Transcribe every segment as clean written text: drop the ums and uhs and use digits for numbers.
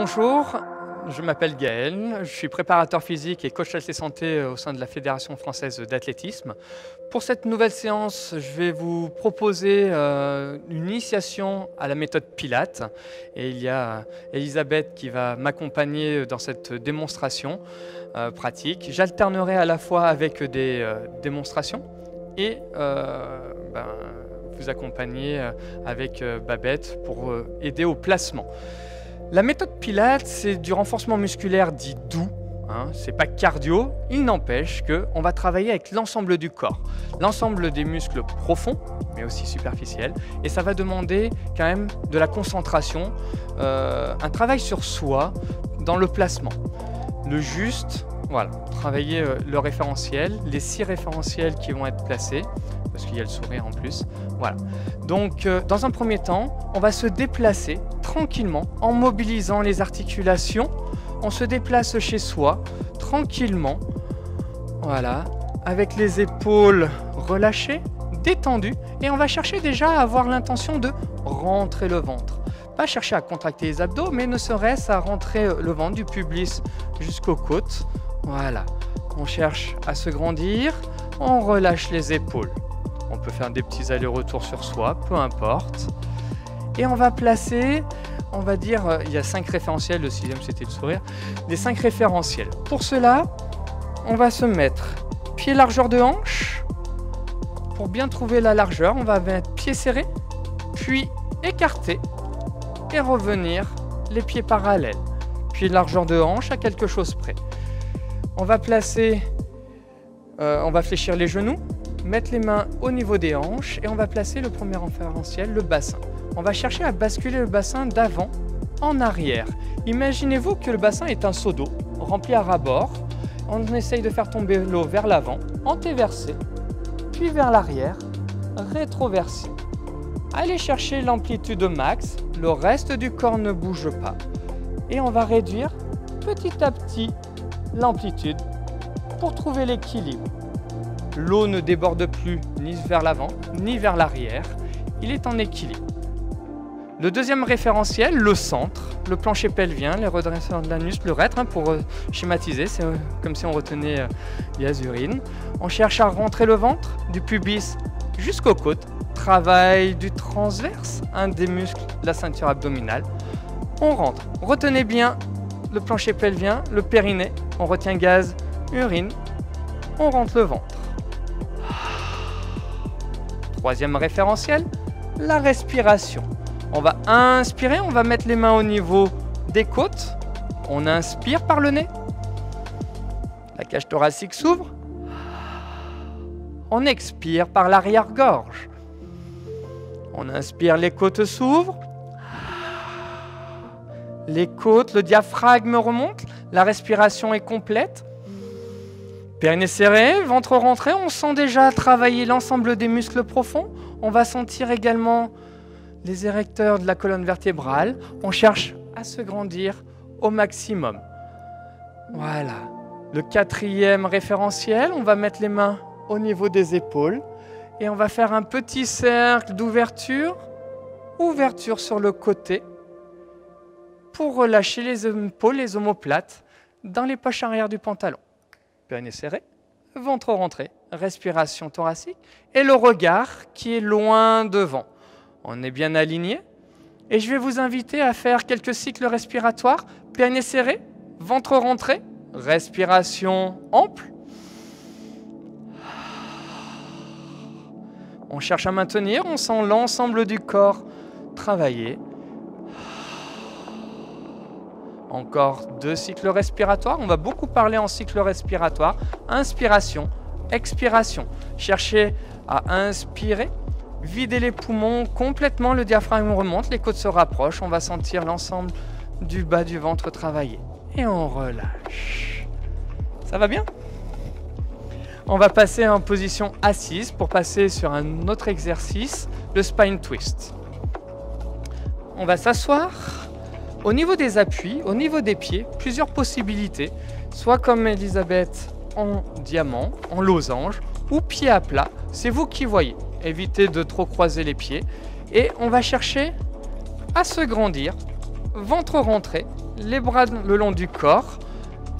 Bonjour, je m'appelle Gaël, je suis préparateur physique et coach santé au sein de la Fédération française d'athlétisme. Pour cette nouvelle séance, je vais vous proposer une initiation à la méthode Pilates. Et il y a Elisabeth qui va m'accompagner dans cette démonstration pratique. J'alternerai à la fois avec des démonstrations et vous accompagner avec Babette pour aider au placement. La méthode Pilates, c'est du renforcement musculaire dit doux, c'est pas cardio, il n'empêche qu'on va travailler avec l'ensemble du corps, l'ensemble des muscles profonds, mais aussi superficiels, et ça va demander quand même de la concentration, un travail sur soi dans le placement. Le juste, voilà, travailler le référentiel, les 6 référentiels qui vont être placés, parce qu'il y a le sourire en plus. Voilà. Donc, dans un premier temps, on va se déplacer tranquillement en mobilisant les articulations. On se déplace chez soi tranquillement, voilà, avec les épaules relâchées, détendues, et on va chercher déjà à avoir l'intention de rentrer le ventre. Pas chercher à contracter les abdos, mais ne serait-ce à rentrer le ventre du pubis jusqu'aux côtes. Voilà. On cherche à se grandir, on relâche les épaules. On peut faire des petits allers-retours sur soi, peu importe. Et on va placer, on va dire, il y a 5 référentiels, le 6e c'était le sourire, des 5 référentiels. Pour cela, on va se mettre pied largeur de hanche. Pour bien trouver la largeur, on va mettre pied serré, puis écarté et revenir les pieds parallèles. Pied largeur de hanche à quelque chose près. On va placer, on va fléchir les genoux, mettre les mains au niveau des hanches et on va placer le premier référentiel, le bassin. On va chercher à basculer le bassin d'avant en arrière. Imaginez-vous que le bassin est un seau d'eau rempli à ras-bord. On essaye de faire tomber l'eau vers l'avant, antéversé, puis vers l'arrière, rétroversé. Allez chercher l'amplitude max, le reste du corps ne bouge pas. Et on va réduire petit à petit l'amplitude pour trouver l'équilibre. L'eau ne déborde plus ni vers l'avant ni vers l'arrière, il est en équilibre. Le deuxième référentiel, le centre, le plancher pelvien, les redresseurs de l'anus, le rètre, pour schématiser, c'est comme si on retenait les urines. On cherche à rentrer le ventre du pubis jusqu'aux côtes, travail du transverse, un des muscles de la ceinture abdominale. On rentre, retenez bien le plancher pelvien, le périnée, on retient gaz, urine, on rentre le ventre. Troisième référentiel, la respiration. On va inspirer, on va mettre les mains au niveau des côtes. On inspire par le nez. La cage thoracique s'ouvre. On expire par l'arrière-gorge. On inspire, les côtes s'ouvrent. Les côtes, le diaphragme remonte. La respiration est complète. Périnée serré, ventre rentré, on sent déjà travailler l'ensemble des muscles profonds. On va sentir également les érecteurs de la colonne vertébrale. On cherche à se grandir au maximum. Voilà. Le 4e référentiel, on va mettre les mains au niveau des épaules et on va faire un petit cercle d'ouverture, ouverture sur le côté pour relâcher les épaules, les omoplates dans les poches arrière du pantalon. Périnée serré, ventre rentré, respiration thoracique et le regard qui est loin devant. On est bien aligné et je vais vous inviter à faire quelques cycles respiratoires. Périnée serré, ventre rentré, respiration ample. On cherche à maintenir, on sent l'ensemble du corps travailler. Encore 2 cycles respiratoires. On va beaucoup parler en cycle respiratoire. Inspiration, expiration. Cherchez à inspirer, vider les poumons complètement. Le diaphragme remonte, les côtes se rapprochent. On va sentir l'ensemble du bas du ventre travailler. Et on relâche. Ça va bien ? On va passer en position assise pour passer sur un autre exercice, le spine twist. On va s'asseoir. Au niveau des appuis, au niveau des pieds, plusieurs possibilités, soit comme Elisabeth en diamant, en losange, ou pied à plat, c'est vous qui voyez. Évitez de trop croiser les pieds. Et on va chercher à se grandir, ventre rentré, les bras le long du corps,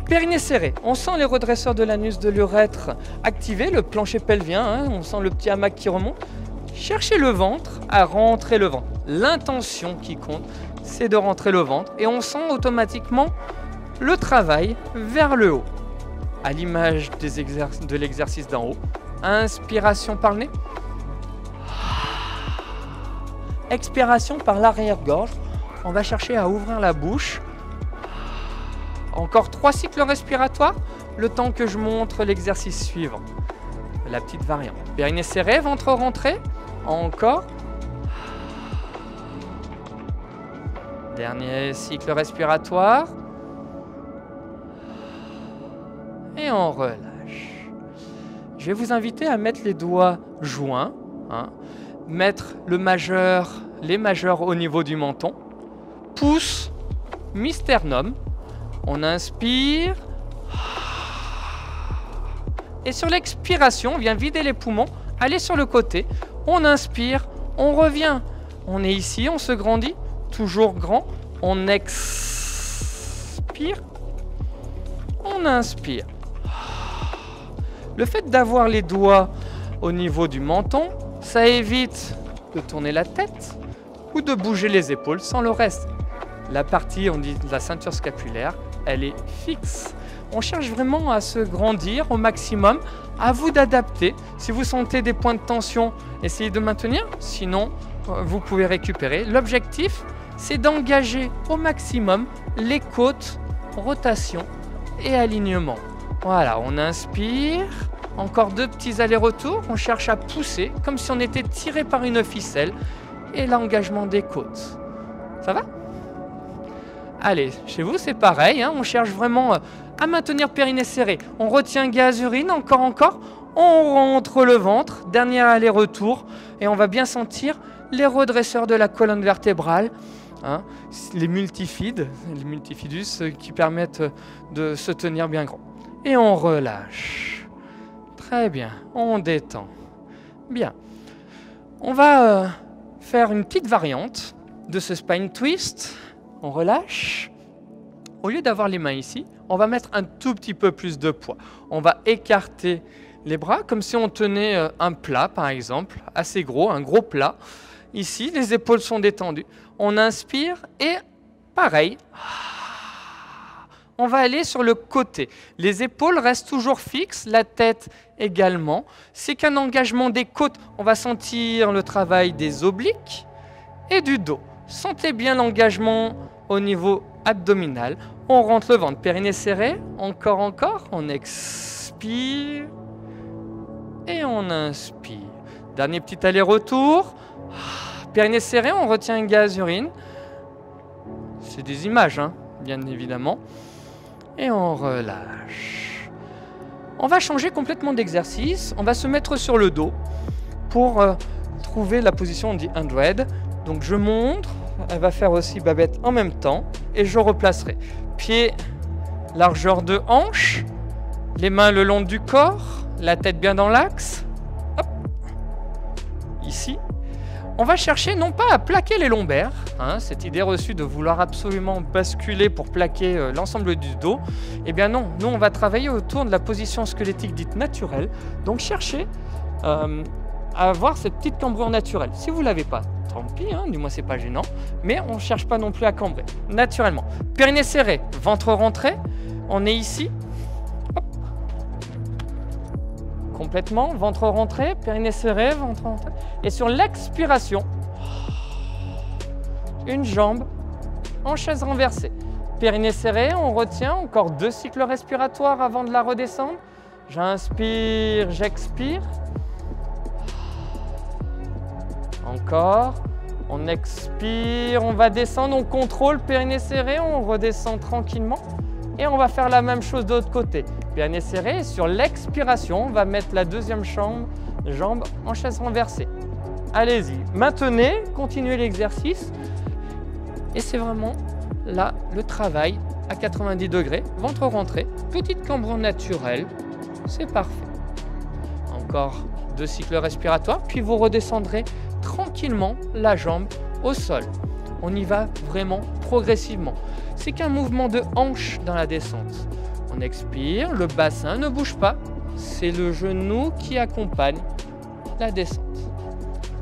périnée serré. On sent les redresseurs de l'anus de l'urètre activés, le plancher pelvien, hein, on sent le petit hamac qui remonte. Cherchez le ventre à rentrer le ventre. L'intention qui compte, c'est de rentrer le ventre et on sent automatiquement le travail vers le haut. À l'image de l'exercice d'en haut. Inspiration par le nez. Expiration par l'arrière-gorge. On va chercher à ouvrir la bouche. Encore 3 cycles respiratoires, le temps que je montre l'exercice suivant. La petite variante. Périnée serré, ventre rentré. Encore. Dernier cycle respiratoire. Et on relâche. Je vais vous inviter à mettre les doigts joints. Hein, mettre les majeurs au niveau du menton. Pouce, mi-sternum. On inspire. Et sur l'expiration, on vient vider les poumons. Allez sur le côté. On inspire. On revient. On est ici, on se grandit. Toujours grand. On expire. On inspire. Le fait d'avoir les doigts au niveau du menton, ça évite de tourner la tête ou de bouger les épaules sans le reste. La partie, on dit de la ceinture scapulaire, elle est fixe. On cherche vraiment à se grandir au maximum. À vous d'adapter. Si vous sentez des points de tension, essayez de maintenir. Sinon, vous pouvez récupérer. L'objectif, c'est d'engager au maximum les côtes, rotation et alignement. Voilà, on inspire. Encore 2 petits allers-retours. On cherche à pousser comme si on était tiré par une ficelle. Et l'engagement des côtes. Ça va ? Allez, chez vous, c'est pareil. Hein, on cherche vraiment à maintenir périnée serré. On retient gaz-urine, encore. On rentre le ventre. Dernier aller-retour. Et on va bien sentir les redresseurs de la colonne vertébrale. Hein, les multifidus qui permettent de se tenir bien grand. Et on relâche. Très bien, on détend. Bien. On va faire une petite variante de ce spine twist. On relâche. Au lieu d'avoir les mains ici, on va mettre un tout petit peu plus de poids. On va écarter les bras comme si on tenait un plat, par exemple, assez gros, un gros plat. Ici, les épaules sont détendues. On inspire et pareil, on va aller sur le côté. Les épaules restent toujours fixes, la tête également. C'est qu'un engagement des côtes. On va sentir le travail des obliques et du dos. Sentez bien l'engagement au niveau abdominal. On rentre le ventre, périnée serré. Encore. On expire et on inspire. Dernier petit aller-retour. Périnée serré, on retient un gaz-urine. C'est des images, hein, bien évidemment. Et on relâche. On va changer complètement d'exercice. On va se mettre sur le dos pour trouver la position, on dit 100. Donc je montre. Elle va faire aussi Babette en même temps. Et je replacerai. Pied, largeur de hanche. Les mains le long du corps. La tête bien dans l'axe. Hop. Ici. On va chercher non pas à plaquer les lombaires, hein, cette idée reçue de vouloir absolument basculer pour plaquer l'ensemble du dos. Eh bien non, nous on va travailler autour de la position squelettique dite naturelle. Donc cherchez à avoir cette petite cambrure naturelle. Si vous ne l'avez pas, tant pis, hein, du moins c'est pas gênant, mais on ne cherche pas non plus à cambrer, naturellement. Périnée serré, ventre rentré, on est ici. Hop. Complètement, ventre rentré, périnée serré, ventre rentré. Et sur l'expiration, une jambe en chaise renversée. Périnée serré, on retient encore 2 cycles respiratoires avant de la redescendre. J'inspire, j'expire. Encore. On expire, on va descendre, on contrôle, périnée serré, on redescend tranquillement. Et on va faire la même chose de l'autre côté. Périnée serré, et sur l'expiration, on va mettre la deuxième jambe en chaise renversée. Allez-y, maintenez, continuez l'exercice. Et c'est vraiment là le travail à 90 degrés, ventre rentré, petite cambrure naturelle, c'est parfait. Encore 2 cycles respiratoires, puis vous redescendrez tranquillement la jambe au sol. On y va vraiment progressivement. C'est qu'un mouvement de hanche dans la descente. On expire, le bassin ne bouge pas. C'est le genou qui accompagne la descente.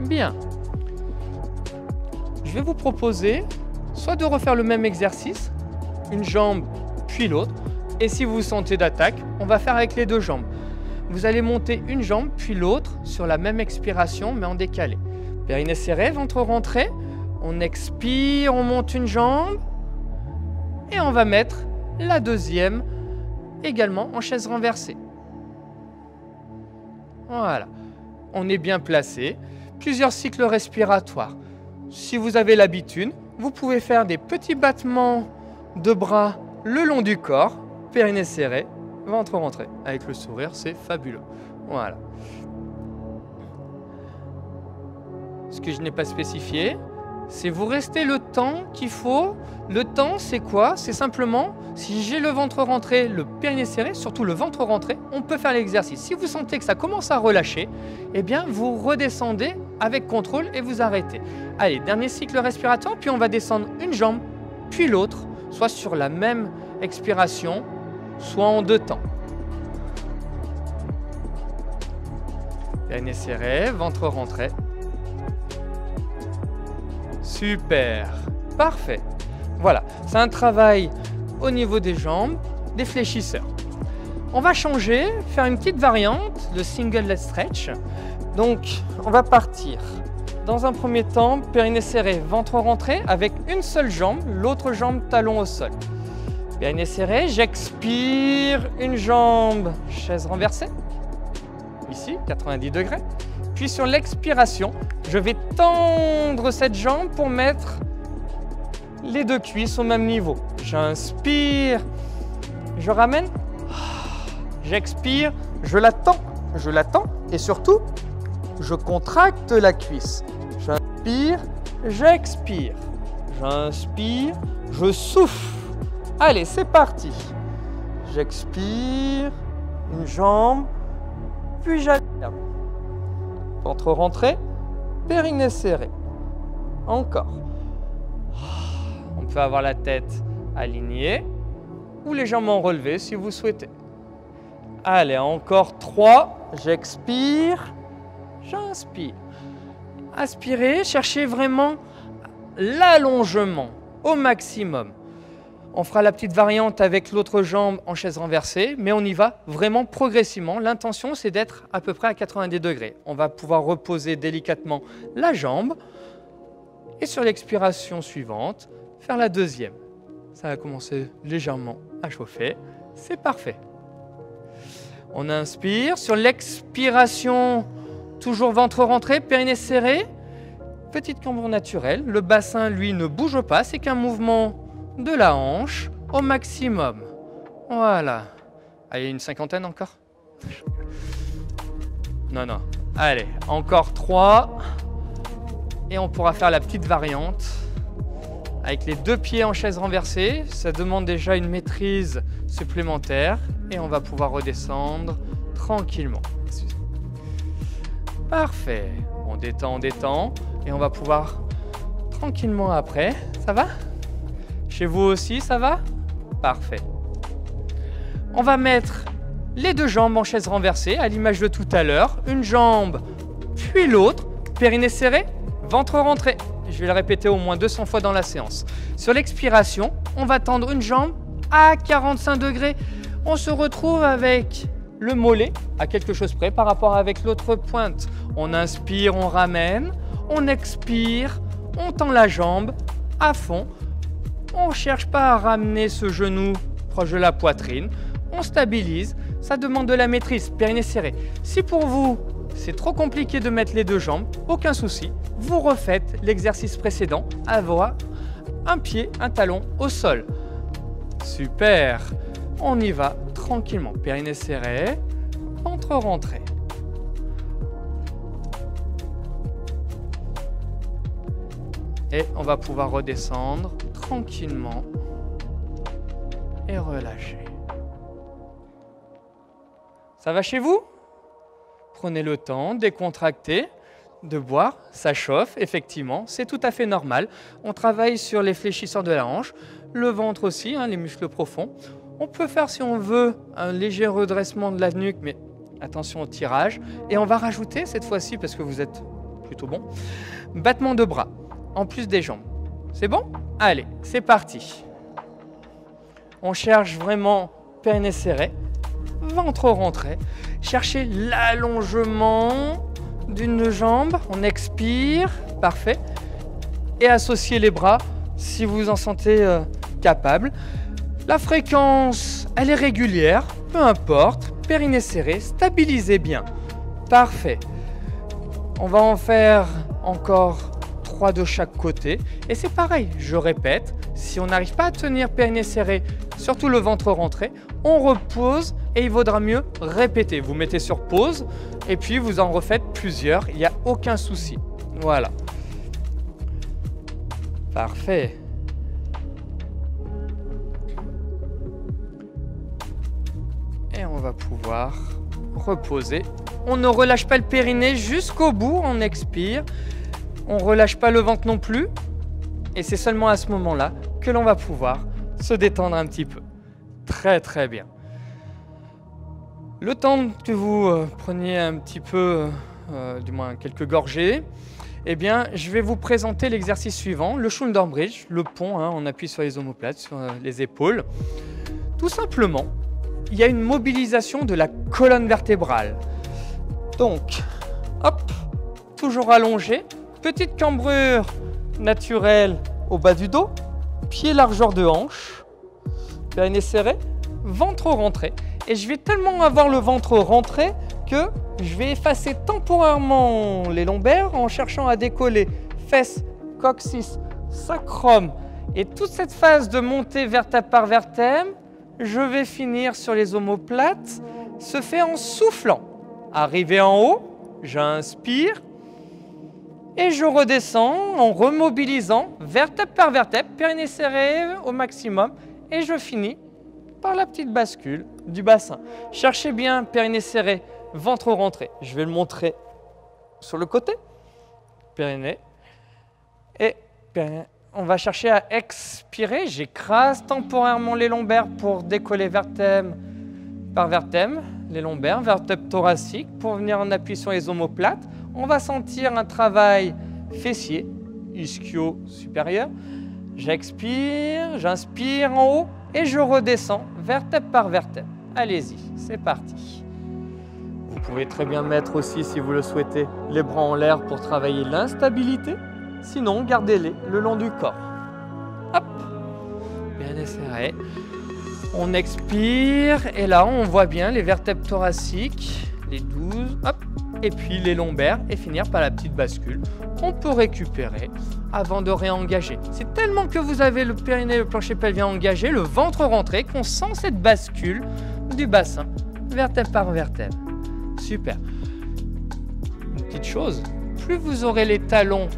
Bien. Je vais vous proposer soit de refaire le même exercice, une jambe puis l'autre. Et si vous vous sentez d'attaque, on va faire avec les deux jambes. Vous allez monter une jambe puis l'autre sur la même expiration mais en décalé. Périnée serré, ventre rentré. On expire, on monte une jambe. Et on va mettre la deuxième également en chaise renversée. Voilà. On est bien placé. Plusieurs cycles respiratoires. Si vous avez l'habitude, vous pouvez faire des petits battements de bras le long du corps. Périnée serré, ventre rentré. Avec le sourire, c'est fabuleux. Voilà. Ce que je n'ai pas spécifié, c'est vous restez le temps qu'il faut. Le temps, c'est quoi? C'est simplement, si j'ai le ventre rentré, le périnée serré, surtout le ventre rentré, on peut faire l'exercice. Si vous sentez que ça commence à relâcher, eh bien, vous redescendez avec contrôle et vous arrêtez. Allez, dernier cycle respiratoire, puis on va descendre une jambe, puis l'autre, soit sur la même expiration, soit en deux temps. Périnée serré, ventre rentré. Super, parfait. Voilà, c'est un travail au niveau des jambes, des fléchisseurs. On va changer, faire une petite variante, le single leg stretch. Donc, on va partir. Dans un premier temps, périnée serré, ventre rentré, avec une seule jambe, l'autre jambe talon au sol. Périnée serré, j'expire, une jambe, chaise renversée. Ici, 90 degrés. Puis sur l'expiration, je vais tendre cette jambe pour mettre les deux cuisses au même niveau. J'inspire, je ramène, j'expire, je la tends et surtout, je contracte la cuisse. J'inspire, j'expire, j'inspire, je souffle. Allez, c'est parti. J'expire, une jambe, puis j'alterne. Ventre rentré, périnée serré. Encore. On peut avoir la tête alignée ou légèrement relevée si vous souhaitez. Allez, encore 3. J'expire, j'inspire. Aspirez, cherchez vraiment l'allongement au maximum. On fera la petite variante avec l'autre jambe en chaise renversée, mais on y va vraiment progressivement. L'intention, c'est d'être à peu près à 90 degrés. On va pouvoir reposer délicatement la jambe et sur l'expiration suivante, faire la deuxième. Ça va commencer légèrement à chauffer. C'est parfait. On inspire. Sur l'expiration, toujours ventre rentré, périnée serré. Petite cambrure naturelle. Le bassin, lui, ne bouge pas. C'est qu'un mouvement de la hanche au maximum. Voilà. Allez, une cinquantaine encore? Non, non. Allez, encore 3. Et on pourra faire la petite variante avec les deux pieds en chaise renversée. Ça demande déjà une maîtrise supplémentaire. Et on va pouvoir redescendre tranquillement. Parfait. On détend. Et on va pouvoir tranquillement après. Ça va? Chez vous aussi, ça va? Parfait. On va mettre les deux jambes en chaise renversée, à l'image de tout à l'heure. Une jambe, puis l'autre. Périnée serré, ventre rentré. Je vais le répéter au moins 200 fois dans la séance. Sur l'expiration, on va tendre une jambe à 45 degrés. On se retrouve avec le mollet à quelque chose près par rapport avec l'autre pointe. On inspire, on ramène. On expire, on tend la jambe à fond. On ne cherche pas à ramener ce genou proche de la poitrine. On stabilise. Ça demande de la maîtrise, périnée serré. Si pour vous, c'est trop compliqué de mettre les deux jambes, aucun souci. Vous refaites l'exercice précédent, avoir un pied, un talon au sol. Super. On y va tranquillement. Périnée serré, ventre rentré. Et on va pouvoir redescendre tranquillement et relâcher. Ça va chez vous? Prenez le temps, décontractez. de boire, ça chauffe, effectivement, c'est tout à fait normal. On travaille sur les fléchisseurs de la hanche, le ventre aussi, hein, les muscles profonds. On peut faire, si on veut, un léger redressement de la nuque, mais attention au tirage. Et on va rajouter, cette fois-ci, parce que vous êtes plutôt bon, battement de bras, en plus des jambes. C'est bon? Allez, c'est parti. On cherche vraiment périnée serré, ventre rentré. Cherchez l'allongement d'une jambe. On expire, parfait. Et associez les bras si vous en sentez capable. La fréquence, elle est régulière, peu importe. Périnée serré, stabilisez bien. Parfait. On va en faire encore 3 de chaque côté. Et c'est pareil, je répète, si on n'arrive pas à tenir périnée serré, surtout le ventre rentré, on repose et il vaudra mieux répéter. Vous mettez sur pause et puis vous en refaites plusieurs, il n'y a aucun souci. Voilà. Parfait. Et on va pouvoir reposer. On ne relâche pas le périnée jusqu'au bout, on expire. On ne relâche pas le ventre non plus. Et c'est seulement à ce moment-là que l'on va pouvoir se détendre un petit peu. Très très bien. Le temps que vous preniez un petit peu, du moins quelques gorgées, eh bien, je vais vous présenter l'exercice suivant, le shoulder bridge, le pont, hein, on appuie sur les omoplates, sur les épaules. Tout simplement, il y a une mobilisation de la colonne vertébrale. Donc, hop, toujours allongé, petite cambrure naturelle au bas du dos, pied largeur de hanche, périnée serré, ventre rentré. Et je vais tellement avoir le ventre rentré que je vais effacer temporairement les lombaires en cherchant à décoller fesses, coccyx, sacrum. Et toute cette phase de montée vertèbre par vertèbre, je vais finir sur les omoplates, se fait en soufflant. Arrivé en haut, j'inspire et je redescends en remobilisant vertèbre par vertèbre, périnée serré au maximum et je finis par la petite bascule du bassin. Cherchez bien périnée serré, ventre rentré. Je vais le montrer sur le côté. Périnée et périnée. On va chercher à expirer. J'écrase temporairement les lombaires pour décoller vertèbre par vertèbre. Les lombaires, vertèbre thoracique pour venir en appui sur les omoplates. On va sentir un travail fessier, ischio supérieur. J'expire, j'inspire en haut et je redescends vertèbre par vertèbre. Allez-y, c'est parti. Vous pouvez très bien mettre aussi, si vous le souhaitez, les bras en l'air pour travailler l'instabilité. Sinon, gardez-les le long du corps. Hop, bien serré. On expire et là, on voit bien les vertèbres thoraciques, les 12, hop, et puis les lombaires et finir par la petite bascule. On peut récupérer avant de réengager. C'est tellement que vous avez le périnée, le plancher pelvien engagé, le ventre rentré, qu'on sent cette bascule du bassin, vertèbre par vertèbre. Super. Une petite chose, plus vous aurez les talons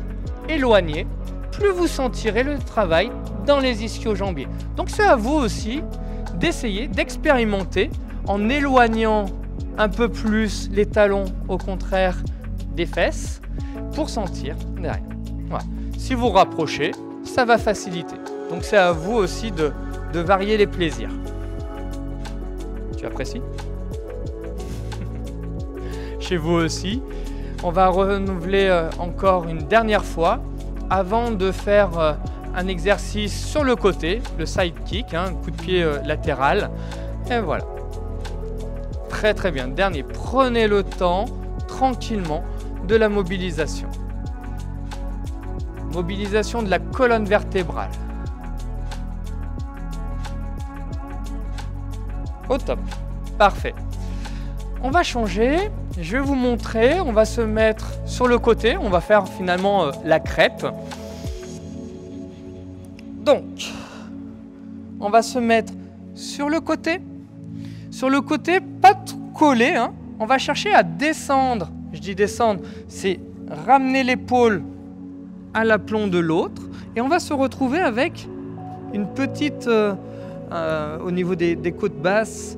éloignés, plus vous sentirez le travail dans les ischio-jambiers. Donc c'est à vous aussi d'essayer, d'expérimenter en éloignant un peu plus les talons, au contraire, des fesses, pour sentir derrière. Voilà. Si vous rapprochez, ça va faciliter. Donc c'est à vous aussi de varier les plaisirs. Tu apprécies? Chez vous aussi. On va renouveler encore une dernière fois avant de faire un exercice sur le côté, le side kick, un coup de pied latéral. Et voilà. Très très bien. Dernier, prenez le temps tranquillement de la mobilisation. Mobilisation de la colonne vertébrale. Au top. Parfait. On va changer. Je vais vous montrer. On va se mettre sur le côté. On va faire finalement la crêpe. Donc, on va se mettre sur le côté. Sur le côté, pas tout collé, hein. On va chercher à descendre. Je dis descendre, c'est ramener l'épaule à l'aplomb de l'autre. Et on va se retrouver avec une petite, au niveau des côtes basses,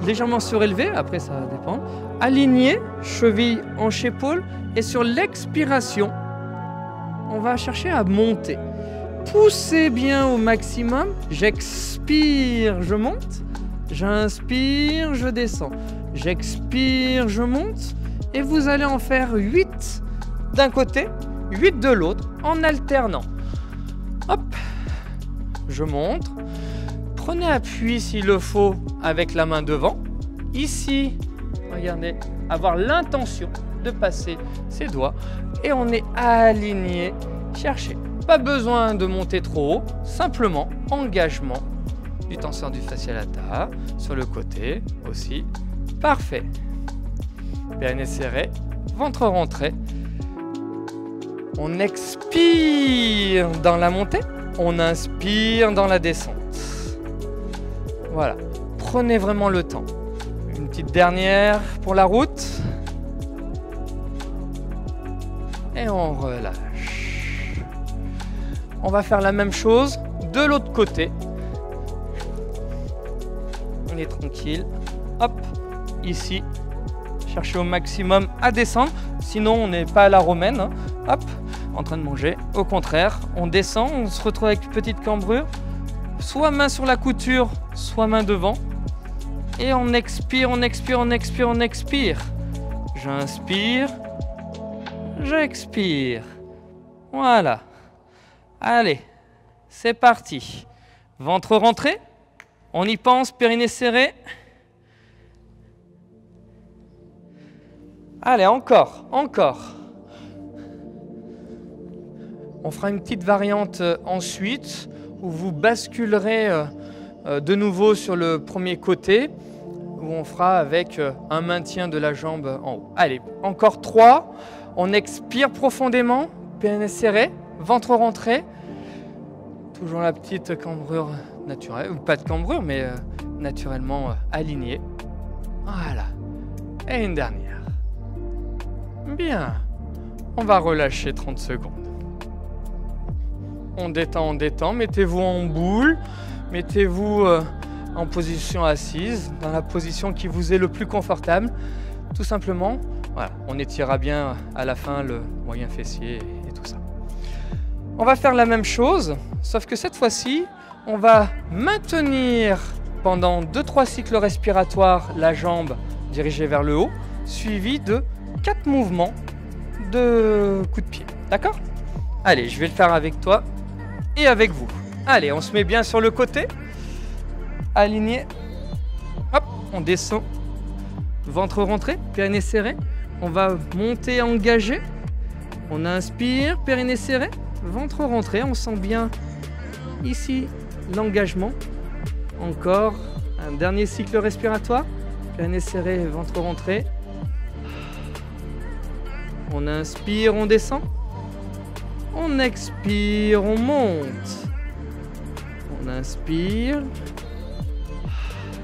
légèrement surélevé, après ça dépend. Aligné, cheville, hanche, épaule. Et sur l'expiration, on va chercher à monter. Poussez bien au maximum. J'expire, je monte. J'inspire, je descends. J'expire, je monte. Et vous allez en faire 8 d'un côté, 8 de l'autre, en alternant. Hop, je monte. Prenez appui s'il le faut avec la main devant. Ici, regardez, avoir l'intention de passer ses doigts. Et on est aligné. Cherchez. Pas besoin de monter trop haut, simplement engagement du tenseur du fascia lata sur le côté aussi. Parfait. Périnée serré, ventre rentré. On expire dans la montée, on inspire dans la descente. Voilà, prenez vraiment le temps. Une petite dernière pour la route. Et on relâche. On va faire la même chose de l'autre côté. On est tranquille. Hop, ici. Cherchez au maximum à descendre. Sinon, on n'est pas à la romaine. Hein. Hop, en train de manger. Au contraire, on descend. On se retrouve avec une petite cambrure. Soit main sur la couture, soit main devant. Et on expire, on expire, on expire, on expire. J'inspire. J'expire. Voilà. Allez, c'est parti. Ventre rentré. On y pense, périnée serré. Allez, encore, encore. On fera une petite variante ensuite où vous basculerez de nouveau sur le premier côté où on fera avec un maintien de la jambe en haut. Allez, encore 3. On expire profondément, périnée serré, ventre rentré. Toujours la petite cambrure naturelle, ou pas de cambrure, mais naturellement alignée. Voilà. Et une dernière. Bien. On va relâcher 30 secondes. On détend. Mettez-vous en boule. Mettez-vous en position assise, dans la position qui vous est le plus confortable. Tout simplement, voilà, on étirera bien à la fin le moyen fessier et tout ça. On va faire la même chose, sauf que cette fois-ci, on va maintenir pendant 2-3 cycles respiratoires la jambe dirigée vers le haut, suivi de 4 mouvements de coups de pied. D'accord? Allez, je vais le faire avec toi et avec vous. Allez, on se met bien sur le côté. Aligné. Hop, on descend. Ventre rentré, périnée serré. On va monter engagé. On inspire, périnée serré. Ventre rentré, on sent bien ici l'engagement. Encore un dernier cycle respiratoire. Périnée serré, ventre rentré. On inspire, on descend. On expire, on monte. On inspire.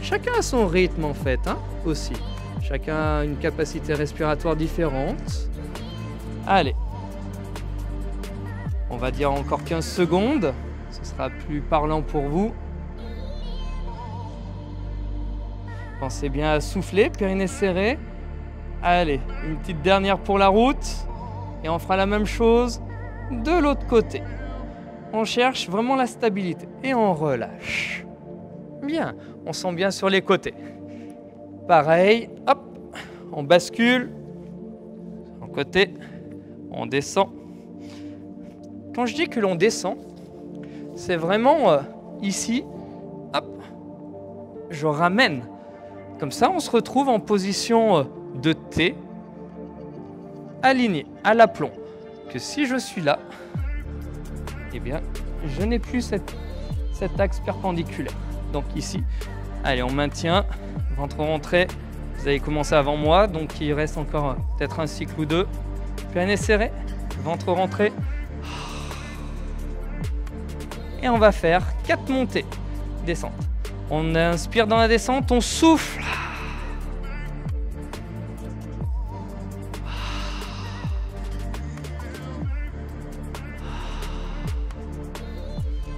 Chacun a son rythme en fait, hein, aussi. Chacun a une capacité respiratoire différente. Allez. On va dire encore 15 secondes. Ce sera plus parlant pour vous. Pensez bien à souffler, périnée serré. Allez, une petite dernière pour la route. Et on fera la même chose de l'autre côté. On cherche vraiment la stabilité. Et on relâche. Bien, on sent bien sur les côtés. Pareil, hop, on bascule. En côté, on descend. Quand je dis que l'on descend, c'est vraiment ici, hop, je ramène. Comme ça, on se retrouve en position de T, aligné à l'aplomb. Que si je suis là, eh bien, je n'ai plus cet axe perpendiculaire. Donc ici, allez, on maintient, ventre rentré. Vous avez commencé avant moi, donc il reste encore peut-être un cycle ou deux. Périnée serré, ventre rentré. Et on va faire 4 montées, descente. On inspire dans la descente, on souffle.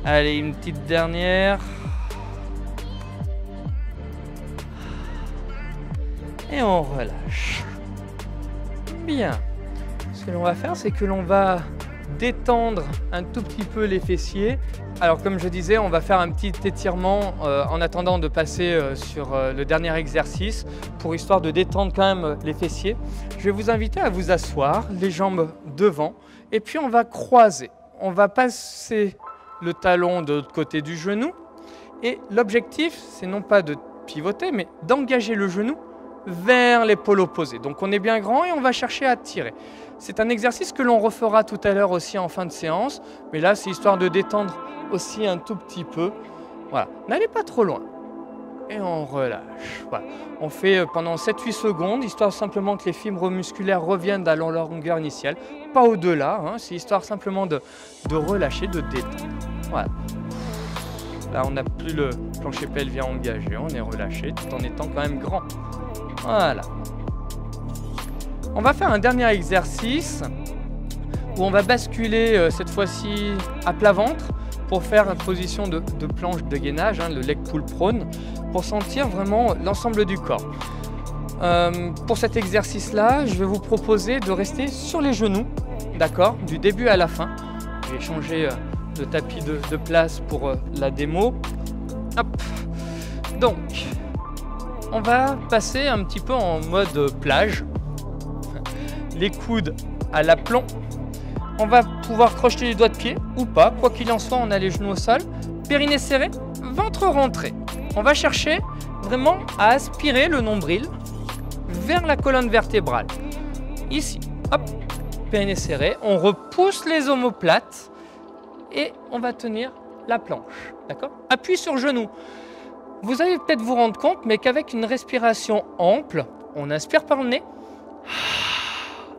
Allez, une petite dernière. Et on relâche. Bien. Ce que l'on va faire, c'est que l'on va détendre un tout petit peu les fessiers. Alors comme je disais, on va faire un petit étirement en attendant de passer sur le dernier exercice pour histoire de détendre quand même les fessiers. Je vais vous inviter à vous asseoir, les jambes devant, et puis on va croiser. On va passer le talon de l'autre côté du genou et l'objectif, c'est non pas de pivoter, mais d'engager le genou vers l'épaule opposée. Donc on est bien grand et on va chercher à tirer. C'est un exercice que l'on refera tout à l'heure aussi en fin de séance, mais là c'est histoire de détendre aussi un tout petit peu. Voilà, n'allez pas trop loin. Et on relâche. Voilà. On fait pendant 7-8 secondes, histoire simplement que les fibres musculaires reviennent à leur longueur initiale, pas au-delà, hein, c'est histoire simplement de relâcher, de détendre. Voilà. Là on n'a plus le plancher pelvien engagé, on est relâché tout en étant quand même grand. Voilà. On va faire un dernier exercice où on va basculer cette fois-ci à plat ventre pour faire une position de planche de gainage, hein, le leg pull prone, pour sentir vraiment l'ensemble du corps. Pour cet exercice-là, je vais vous proposer de rester sur les genoux, d'accord, du début à la fin. Je vais changer de tapis de place pour la démo. Hop. Donc, on va passer un petit peu en mode plage. Les coudes à l'aplomb. On va pouvoir crocheter les doigts de pied ou pas. Quoi qu'il en soit, on a les genoux au sol. Périnée serré, ventre rentré. On va chercher vraiment à aspirer le nombril vers la colonne vertébrale. Ici, hop, périnée serré. On repousse les omoplates et on va tenir la planche. D'accord ? Appui sur genou. Vous allez peut-être vous rendre compte, mais qu'avec une respiration ample, on inspire par le nez.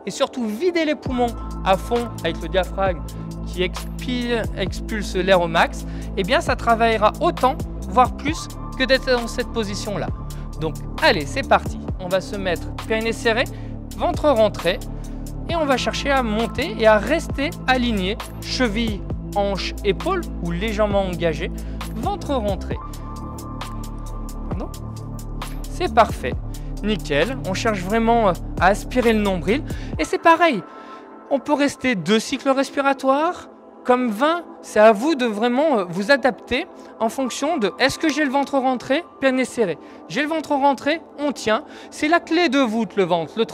Et surtout vider les poumons à fond avec le diaphragme qui expulse l'air au max, eh bien ça travaillera autant, voire plus, que d'être dans cette position-là. Donc allez, c'est parti. On va se mettre périnée serré, ventre rentré, et on va chercher à monter et à rester aligné, cheville, hanche, épaule, ou légèrement engagé, ventre rentré. Pardon ? C'est parfait. Nickel, on cherche vraiment à aspirer le nombril. Et c'est pareil, on peut rester 2 cycles respiratoires, comme 20. C'est à vous de vraiment vous adapter en fonction de est-ce que j'ai le ventre rentré, périnée serré. J'ai le ventre rentré, on tient. C'est la clé de voûte, le ventre, le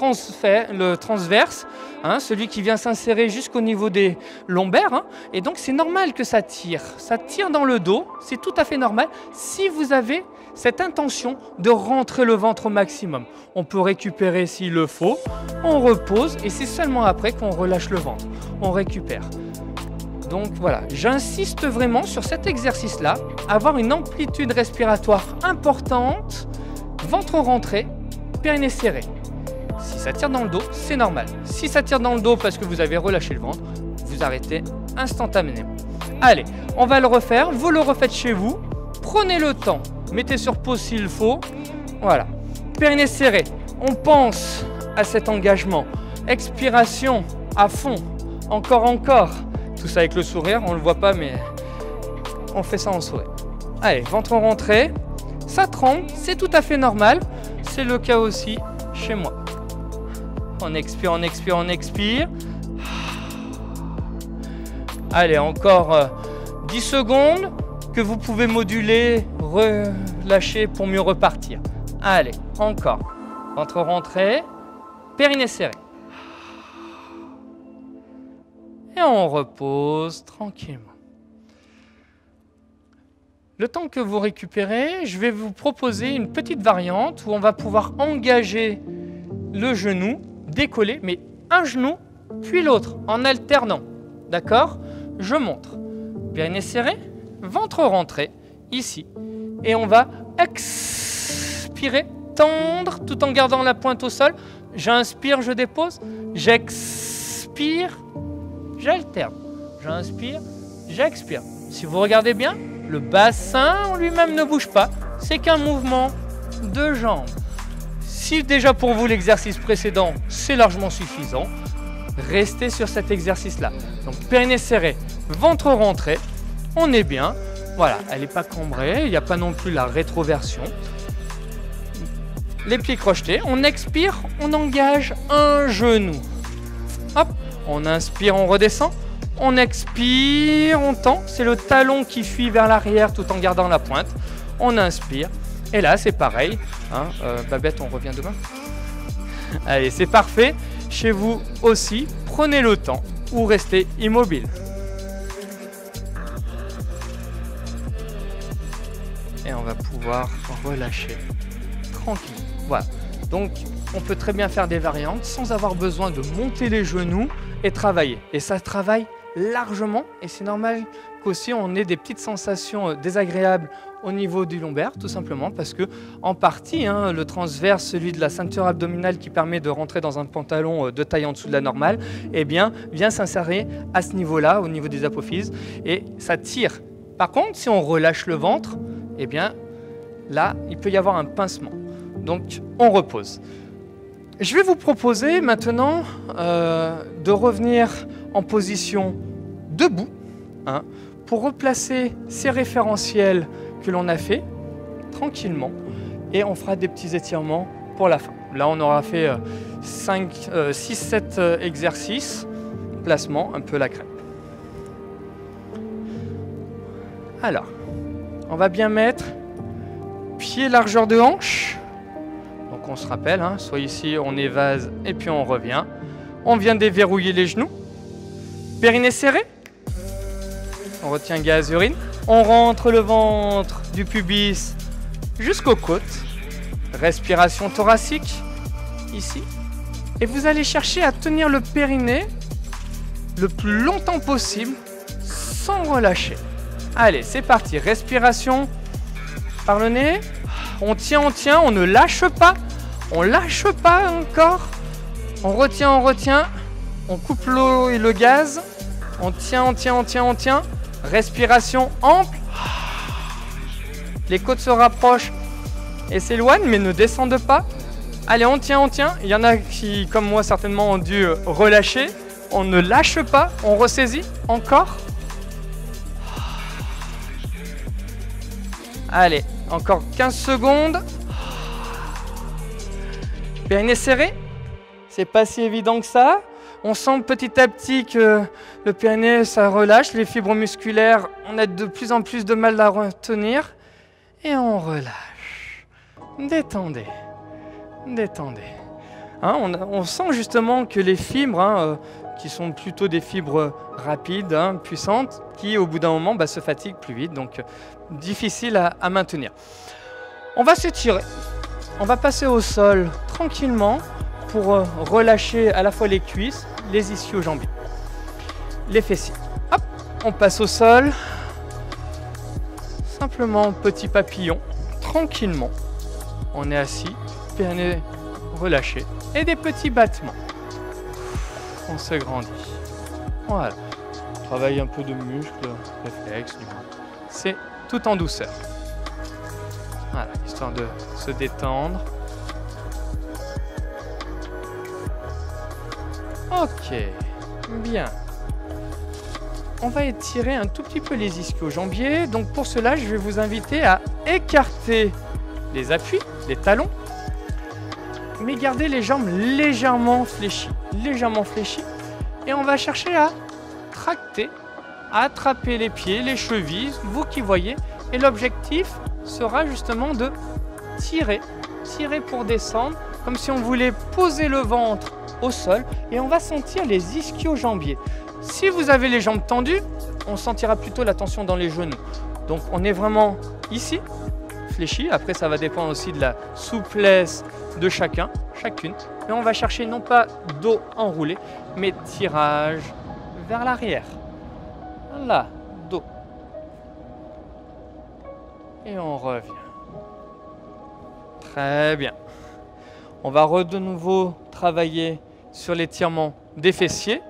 transverse, hein, celui qui vient s'insérer jusqu'au niveau des lombaires. Hein, et donc c'est normal que ça tire. Ça tire dans le dos, c'est tout à fait normal si vous avez cette intention de rentrer le ventre au maximum. On peut récupérer s'il le faut, on repose et c'est seulement après qu'on relâche le ventre. On récupère. Donc voilà, j'insiste vraiment sur cet exercice-là, avoir une amplitude respiratoire importante, ventre rentré, périnée serré. Si ça tire dans le dos, c'est normal. Si ça tire dans le dos parce que vous avez relâché le ventre, vous arrêtez instantanément. Allez, on va le refaire, vous le refaites chez vous, prenez le temps. Mettez sur pause s'il faut. Voilà. Périnée serré. On pense à cet engagement. Expiration à fond. Encore. Tout ça avec le sourire. On ne le voit pas, mais on fait ça en sourire. Allez, ventre rentré. Ça tremble. C'est tout à fait normal. C'est le cas aussi chez moi. On expire. Allez, encore 10 secondes. Que vous pouvez moduler, relâcher pour mieux repartir. Allez, encore. Ventre rentré, périnée serré. Et on repose tranquillement. Le temps que vous récupérez, je vais vous proposer une petite variante où on va pouvoir engager le genou, décoller, mais un genou, puis l'autre, en alternant. D'accord ? Je montre. Périnée serré. Ventre rentré, ici. Et on va expirer, tendre, tout en gardant la pointe au sol. J'inspire, je dépose. J'expire, j'alterne. J'inspire, j'expire. Si vous regardez bien, le bassin en lui-même ne bouge pas. C'est qu'un mouvement de jambes. Si déjà pour vous l'exercice précédent, c'est largement suffisant, restez sur cet exercice-là. Donc périnée serré, ventre rentré. On est bien, voilà, elle n'est pas cambrée, il n'y a pas non plus la rétroversion. les pieds crochetés. On expire, on engage un genou. Hop, on inspire, on redescend. On expire, on tend. C'est le talon qui fuit vers l'arrière tout en gardant la pointe. On inspire. Et là, c'est pareil. Hein, Babette, on revient demain. Allez, c'est parfait. Chez vous aussi, prenez le temps ou restez immobile. Et on va pouvoir relâcher tranquille. Voilà. Donc, on peut très bien faire des variantes sans avoir besoin de monter les genoux et travailler. Et ça travaille largement. Et c'est normal qu'aussi on ait des petites sensations désagréables au niveau du lombaire, tout simplement parce que, en partie, hein, le transverse, celui de la ceinture abdominale qui permet de rentrer dans un pantalon de taille en dessous de la normale, eh bien, vient s'insérer à ce niveau-là, au niveau des apophyses, et ça tire. Par contre, si on relâche le ventre, eh bien, là, il peut y avoir un pincement. Donc, on repose. Je vais vous proposer maintenant de revenir en position debout, hein, pour replacer ces référentiels que l'on a fait tranquillement, et on fera des petits étirements pour la fin. Là, on aura fait 6-7 exercices, placement, un peu la crêpe. Alors, on va bien mettre pied largeur de hanche. Donc on se rappelle, hein, soit ici on évase et puis on revient. On vient déverrouiller les genoux. Périnée serré. On retient gaz, urine. On rentre le ventre du pubis jusqu'aux côtes. Respiration thoracique, ici. Et vous allez chercher à tenir le périnée le plus longtemps possible sans relâcher. Allez, c'est parti. Respiration par le nez. On tient, on ne lâche pas. On lâche pas encore. On retient. On coupe l'eau et le gaz. On tient. Respiration ample. Les côtes se rapprochent et s'éloignent, mais ne descendent pas. Allez, on tient. Il y en a qui, comme moi, certainement, ont dû relâcher. On ne lâche pas. On ressaisit. Encore. Allez, encore 15 secondes. Périnée serré. C'est pas si évident que ça. On sent petit à petit que le périnée, ça relâche. Les fibres musculaires, on a de plus en plus de mal à retenir. Et on relâche. Détendez. Hein, on sent justement que les fibres, hein, qui sont plutôt des fibres rapides, hein, puissantes, qui au bout d'un moment se fatiguent plus vite. Donc difficile à maintenir. On va s'étirer. On va passer au sol tranquillement pour relâcher à la fois les cuisses, les ischio-jambiers, les fessiers. Hop, on passe au sol. Simplement petit papillon, tranquillement. On est assis, périnée relâché et des petits battements. On se grandit. Voilà. On travaille un peu de muscles, réflexes, du moins. C'est tout en douceur. Voilà, histoire de se détendre. Ok, bien. On va étirer un tout petit peu les ischio-jambiers. Donc pour cela, je vais vous inviter à écarter les appuis, les talons, mais garder les jambes légèrement fléchies. Et on va chercher à tracter, à attraper les pieds, les chevilles, vous qui voyez. Et l'objectif sera justement de tirer pour descendre, comme si on voulait poser le ventre au sol, et on va sentir les ischio-jambiers. Si vous avez les jambes tendues, on sentira plutôt la tension dans les genoux. Donc on est vraiment ici, fléchi. Après ça va dépendre aussi de la souplesse de chacune. Et on va chercher non pas dos enroulé, mais tirage vers l'arrière. Là, dos. Et on revient. Très bien. On va de nouveau travailler sur l'étirement des fessiers.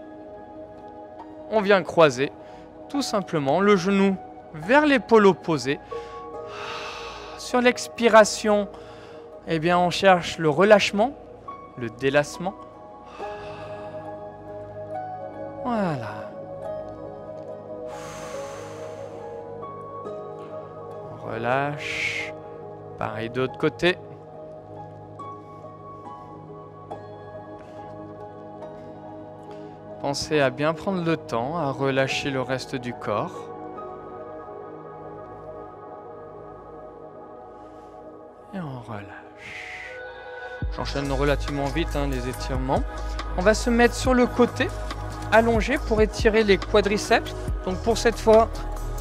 On vient croiser tout simplement le genou vers l'épaule opposée. Sur l'expiration, eh bien, on cherche le relâchement, le délassement. Voilà. On relâche. Pareil de l'autre côté. Pensez à bien prendre le temps, à relâcher le reste du corps. Et on relâche. J'enchaîne relativement vite les étirements. On va se mettre sur le côté, allongé pour étirer les quadriceps. Donc pour cette fois,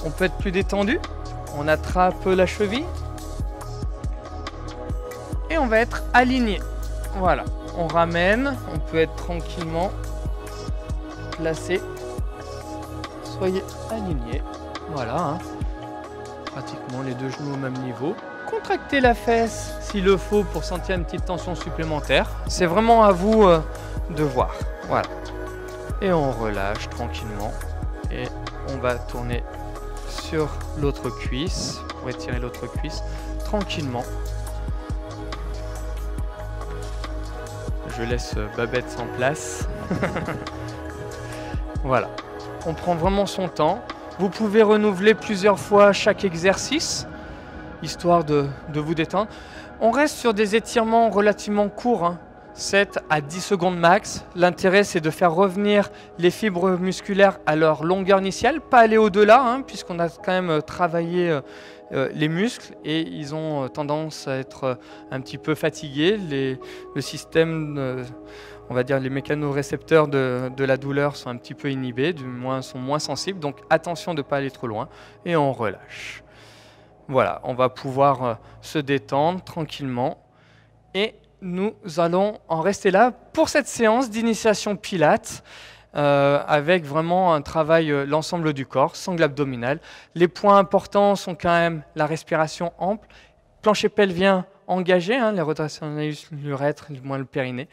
on peut être plus détendu. On attrape la cheville. Et on va être aligné. Voilà, on ramène, on peut être tranquillement placé. Soyez alignés. Voilà, pratiquement les deux genoux au même niveau. Contractez la fesse s'il le faut pour sentir une petite tension supplémentaire. C'est vraiment à vous de voir. Voilà. Et on relâche tranquillement. Et on va tourner sur l'autre cuisse pour étirer l'autre cuisse tranquillement. Je laisse Babette en place. Voilà. On prend vraiment son temps. Vous pouvez renouveler plusieurs fois chaque exercice, histoire de vous détendre. On reste sur des étirements relativement courts, 7 à 10 secondes max. L'intérêt, c'est de faire revenir les fibres musculaires à leur longueur initiale, pas aller au-delà, puisqu'on a quand même travaillé les muscles et ils ont tendance à être un petit peu fatigués. Le système, on va dire les mécanorécepteurs de la douleur sont un petit peu inhibés, du moins sont moins sensibles. Donc attention de ne pas aller trop loin et on relâche. Voilà, on va pouvoir se détendre tranquillement et nous allons en rester là pour cette séance d'initiation Pilates avec vraiment un travail l'ensemble du corps, sangle abdominal. Les points importants sont quand même la respiration ample, plancher pelvien engagé, les rotations l'urètre, du moins le périnée,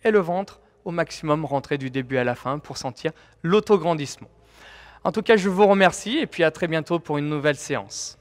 et le ventre au maximum rentré du début à la fin pour sentir l'autograndissement. En tout cas, je vous remercie et puis à très bientôt pour une nouvelle séance.